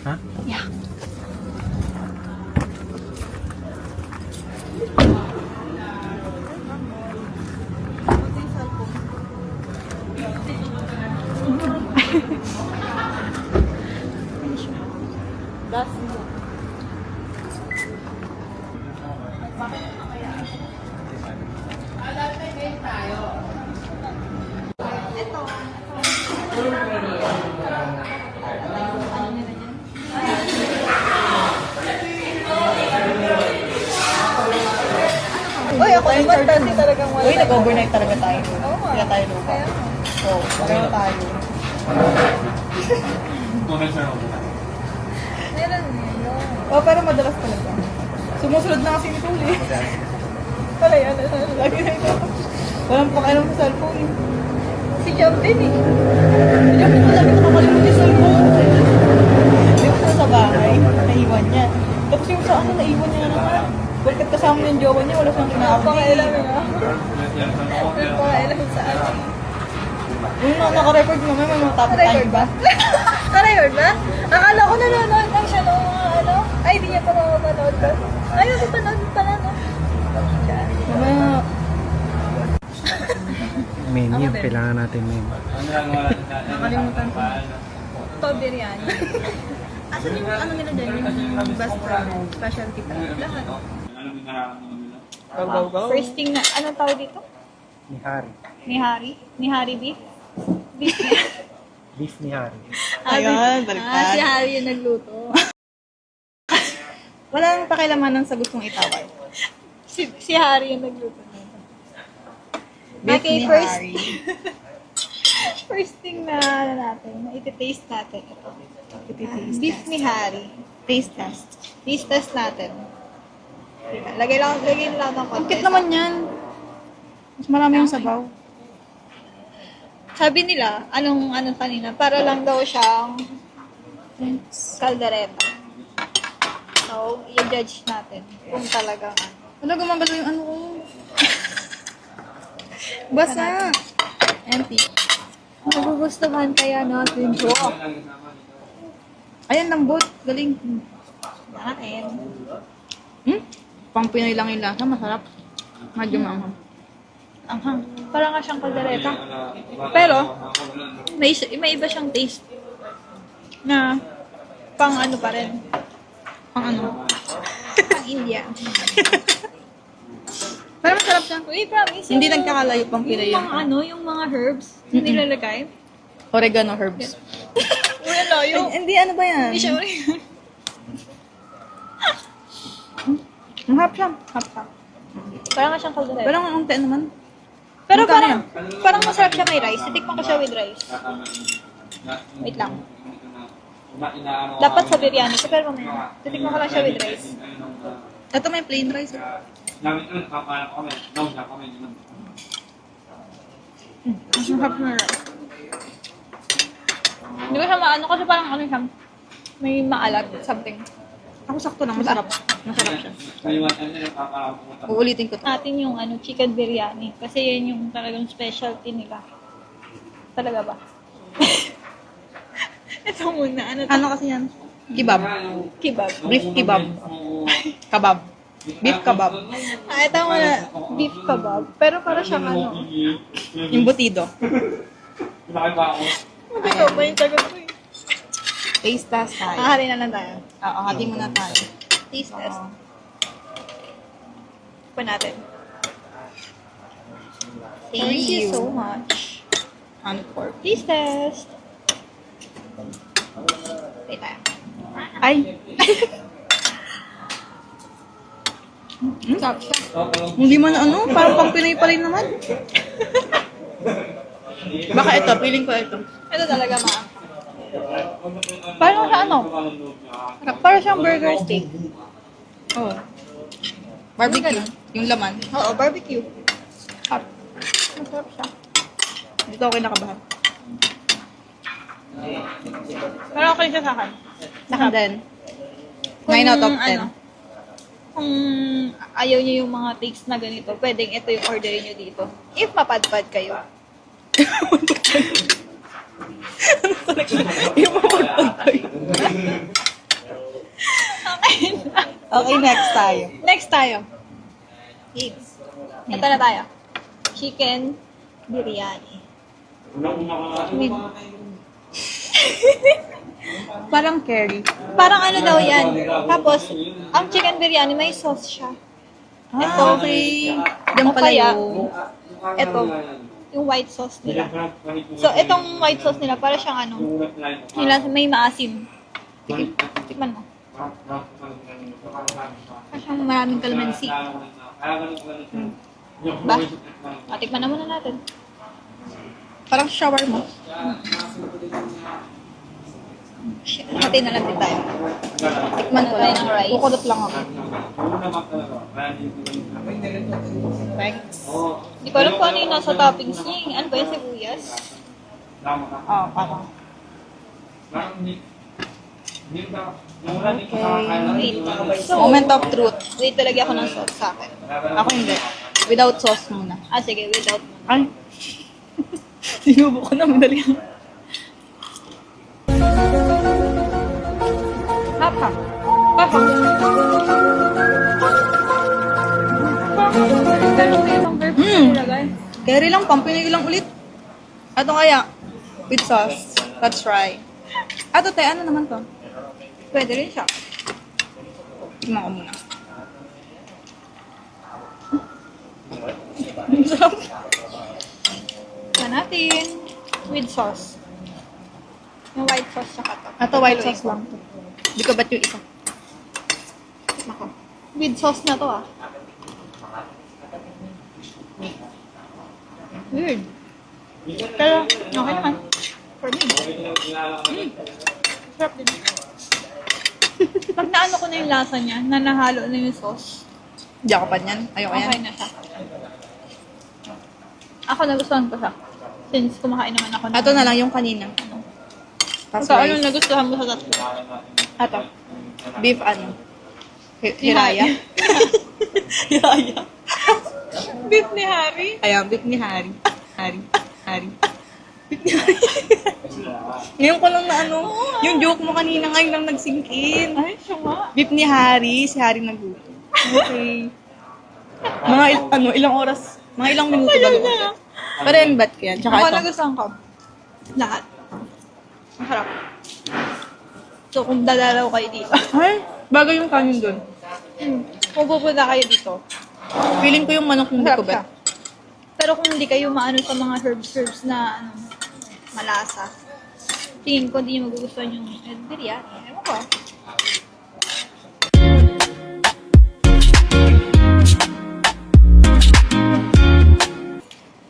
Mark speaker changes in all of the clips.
Speaker 1: Ha?
Speaker 2: Yeah. That's
Speaker 3: Uy, ako importante talagang wala.
Speaker 2: Uy, nag-overnight talaga tayo.
Speaker 3: Oo nga.
Speaker 2: Kaya tayo lupa.
Speaker 3: Kaya nga.
Speaker 2: Oo, pareho tayo.
Speaker 3: Meron yun.
Speaker 2: Oh, pero madalas talaga. Sumusunod na kasi nito ulit.
Speaker 3: Pala yan.
Speaker 2: Lagi na ito. Walang pakialam sa cellphone eh.
Speaker 3: Si Jam din eh.
Speaker 2: Hindi ako lagi nakakalimutan yung cellphone. Hindi ko sa bahay, naiwan niya. Tapos yung sa ano, naiwan niya na naman. Bakit kasama yung jowa niya, wala siyang kinakabi.
Speaker 3: Pakailan nga. Pakailan sa akin.
Speaker 2: Yung naka-record mo, may mga top
Speaker 3: Record
Speaker 2: time
Speaker 3: ba? Record ba? Akala ko nanonood lang siya ng mga ano. Ay, di niya pa mapapanood ko. Ay, mapapanood pala no.
Speaker 2: Mamaya,
Speaker 1: Menu, kailangan natin menu.
Speaker 3: Nakalimutan ko. Ito, biryani. Asan yung ano nila dyan? Yung basta specialty pa. Lahat.
Speaker 2: go, go.
Speaker 3: First thing na, anong tawag dito?
Speaker 1: Ni Hari.
Speaker 3: Nihari? Nihari beef? Beef
Speaker 1: Beef ni Hari.
Speaker 2: Ayan, baliktad.
Speaker 3: si Hari yung nagluto.
Speaker 2: Walang pakialamanan sa gustong itawag.
Speaker 3: Si Hari yung nagluto.
Speaker 2: Beef
Speaker 3: Okay,
Speaker 2: ni
Speaker 3: first-
Speaker 2: Harry.
Speaker 3: First thing na ano natin, na iti-taste natin. Ito. Beef ni Hari.
Speaker 2: Taste test.
Speaker 3: Taste test natin. Lagay lang ng konti.
Speaker 2: Ang cute naman yan. Mas marami yung sabaw.
Speaker 3: Sabi nila, anong kanina, para lang daw siyang kaldereta. So, i-judge natin kung talagang ano.
Speaker 2: Wala, gumagalaw yung ano ko. Basa. Empty.
Speaker 3: Nagugustuhan kaya natin ito.
Speaker 2: Ayan, lambot. Galing.
Speaker 3: Natin.
Speaker 2: Pang Pinoy lang yung lasa. Masarap. Medyo maanghang.
Speaker 3: Anghang. Para nga siyang kaldereta. Pero, may iba siyang taste. Na, pang ano pa rin.
Speaker 2: Pang ano?
Speaker 3: Pang India.
Speaker 2: Pero masarap siya.
Speaker 3: Uy, promise.
Speaker 2: Hindi nagkakalayo pang Pinoy
Speaker 3: yung
Speaker 2: yan.
Speaker 3: mga ano, yung mga herbs, yung nilalagay.
Speaker 2: Oregano herbs.
Speaker 3: Uy, ang layo.
Speaker 2: Hindi, ano ba yan?
Speaker 3: Hindi siya oregano.
Speaker 2: Mahap siya. Hap siya.
Speaker 3: Parang nga siyang kaldereta.
Speaker 2: Pero ang unti naman.
Speaker 3: Pero
Speaker 2: magkano
Speaker 3: parang masarap siya may rice. Titikman ko siya with rice. Wait lang. Dapat sa biryani ko, pero mamaya. Titikman ko lang siya with rice.
Speaker 2: Ito may plain rice. Masarap na rice.
Speaker 3: Hindi ko siya maano kasi parang ano siya. May maalat, something.
Speaker 2: Ako sakto lang. Masarap. Masarap siya. Uulitin ko to.
Speaker 3: Natin yung ano, chicken biryani. Kasi yan yung talagang specialty nila. Talaga ba? Ito muna. Ano to?
Speaker 2: Ano kasi yan? Kebab.
Speaker 3: Kebab.
Speaker 2: Beef kebab. Kabab. Beef kebab.
Speaker 3: Ito muna. Beef kebab. Pero para siyang ano.
Speaker 2: Imbutido.
Speaker 3: Ito ba yung sagot ko eh?
Speaker 2: Taste test tayo.
Speaker 3: Ahari na lang tayo.
Speaker 2: Oo, hati muna tayo.
Speaker 3: Taste test. Pa natin. Thank you so much.
Speaker 2: Hand pork.
Speaker 3: Taste test. Wait tayo.
Speaker 2: Ay!
Speaker 3: Sarap siya.
Speaker 2: Hindi man ano, parang pang Pinoy pa rin naman. Baka ito, feeling ko ito.
Speaker 3: Ito talaga parang siya ano? Parang siyang burger steak.
Speaker 2: Oh. Barbecue. Yung laman.
Speaker 3: Oo, barbecue. Masarap siya.
Speaker 2: Dito ako kinakabahan.
Speaker 3: Pero okay siya sa akin.
Speaker 2: Saka din. 9 out of 10.
Speaker 3: Ano, kung ayaw niyo yung mga takes na ganito, pwedeng ito yung orderin niyo dito. If mapadpad kayo.
Speaker 2: Yung mga Okay, next tayo.
Speaker 3: Next tayo. Eats. Ito na tayo. Chicken biryani. With...
Speaker 2: Parang curry.
Speaker 3: Parang ano daw yan. Tapos, ang chicken biryani may sauce siya.
Speaker 2: Ito, okay. Diyan
Speaker 3: O
Speaker 2: pala
Speaker 3: kaya,
Speaker 2: yung...
Speaker 3: ito, yung white sauce nila. So, itong white sauce nila, para siyang ano, may maasim. Tikman mo. Para siyang maraming kalamansi. Ba? Tikman na muna natin.
Speaker 2: Parang shawarma.
Speaker 3: Hati na lang din tayo.
Speaker 2: Tikman ko lang.
Speaker 3: Ng rice.
Speaker 2: Kukulot lang ako. Thanks.
Speaker 3: Hindi ko alam kung ano yung nasa toppings niya. Ano ba yung sibuyas?
Speaker 2: Oh, parang.
Speaker 3: Wait. So,
Speaker 2: Moment of truth.
Speaker 3: wait talaga ako ng sauce sa akin.
Speaker 2: Ako hindi. Without sauce muna.
Speaker 3: Ah, sige, without.
Speaker 2: Ay. Sinubo ko na madali.
Speaker 3: Hapa. Papa.
Speaker 2: Carry lang, pampinigil lang ulit. Ato kaya, with sauce. Let's try. Ato te, ano naman to?
Speaker 3: Pwede rin siya.
Speaker 2: Tingnan ko muna. Ang sarap.
Speaker 3: Tignan natin. With sauce. Yung white sauce tsaka to.
Speaker 2: Ato white sauce lang to. Hindi ko ba't yung isa?
Speaker 3: Tikman ko. With sauce na to ah. Weird. Pero, okay naman. For me. Sarap din. Pag naano ko na yung lasa niya, na nahalo na yung sauce,
Speaker 2: Hindi ako pa niyan. Ayoko
Speaker 3: okay
Speaker 2: yan.
Speaker 3: na siya. Ako nagustuhan ko siya. Since kumakain naman ako ng...
Speaker 2: Ato na lang yung kanina. Tapos
Speaker 3: Ikaw,
Speaker 2: rice.
Speaker 3: anong nagustuhan mo sa tatlo?
Speaker 2: Ato. Beef ano? Hiraya. Hiraya.
Speaker 3: Beef ni Harry.
Speaker 2: Ayan, beef ni Harry. Harry. Beef ni Harry. Ngayon ko lang na ano, yung joke mo kanina ngayon lang nag-sink in.
Speaker 3: Ay, siya nga.
Speaker 2: Beef ni Harry, si Harry nagluto. Okay. Mga ilang oras, mga ilang minuto bago ulit. Pero yung bat ko yan. Tsaka
Speaker 3: Ako
Speaker 2: ito.
Speaker 3: nagustuhan ko. Lahat. Masarap. So, kung dadalaw kayo dito,
Speaker 2: Ay, bagay yung kanin dun.
Speaker 3: kung pupunta kayo dito,
Speaker 2: Feeling ko yung manok hindi
Speaker 3: masarap
Speaker 2: ko
Speaker 3: siya.
Speaker 2: bet.
Speaker 3: Pero kung hindi kayo maano sa mga herbs na ano, malasa, tingin ko hindi nyo magugustuhan yung biryani. Ewan ko.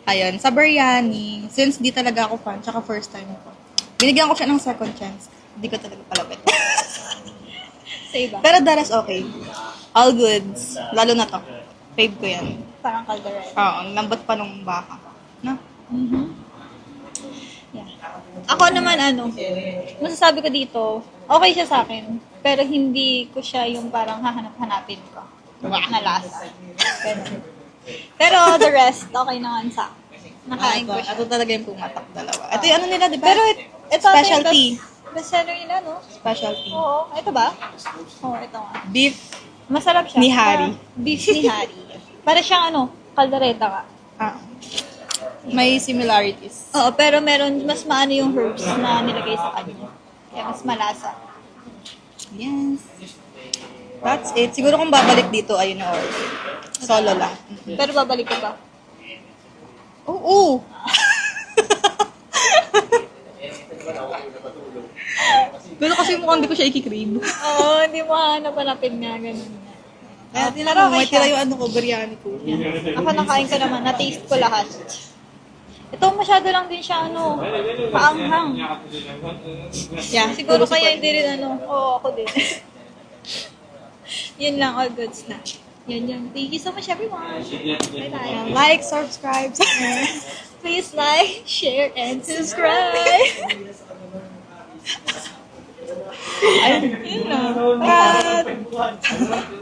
Speaker 2: Ayun, sa biryani, since di talaga ako fan, tsaka first time ko, binigyan ko siya ng second chance. Hindi ko talaga palapit.
Speaker 3: Sa iba,
Speaker 2: Pero the rest okay. All goods. Lalo na to. Fave ko yan.
Speaker 3: parang caldereta.
Speaker 2: Oo, ang lambot pa nung baka. No?
Speaker 3: Yeah. Ako naman masasabi ko dito, okay siya sa akin. Pero hindi ko siya yung parang hahanap-hanapin ko. Na lasa. Pero the rest, okay naman sa akin. Nakain ko siya.
Speaker 2: Ito talaga yung pumatak dalawa. Ito yung ano nila, di ba?
Speaker 3: Pero ito
Speaker 2: Specialty.
Speaker 3: Bestseller nila, no?
Speaker 2: Specialty.
Speaker 3: Oo. Ito ba? Oo, ito nga.
Speaker 2: Beef.
Speaker 3: Masarap siya.
Speaker 2: Ni Harry.
Speaker 3: Beef ni Harry. Para siyang caldereta ka.
Speaker 2: Ah. May similarities.
Speaker 3: Oo, pero meron, mas maano yung herbs na nilagay sa kanya. Kaya mas malasa.
Speaker 2: Yes. That's it. Siguro kung babalik dito, ayun na order. Solo lang.
Speaker 3: Pero babalik ko ba?
Speaker 2: Oo. Pero kasi mukhang hindi ko siya ikikrib.
Speaker 3: Oo, hindi mo hanap-hanapin nga, ganun nga.
Speaker 2: Kaya
Speaker 3: Pero
Speaker 2: tinanong,
Speaker 3: okay
Speaker 2: may tira
Speaker 3: siya.
Speaker 2: yung ano ko, biryani ko.
Speaker 3: Ako nakain ko naman, na-taste ko lahat. Ito masyado lang din siya, paanghang.
Speaker 2: Yeah,
Speaker 3: Siguro kaya hindi rin oo, ako din. Yun lang, all goods na. Yun. Thank you so much everyone. Bye-bye.
Speaker 2: Like, subscribe.
Speaker 3: Please like, share, and subscribe.
Speaker 2: Ayun.
Speaker 3: Yun lang.
Speaker 2: Bye.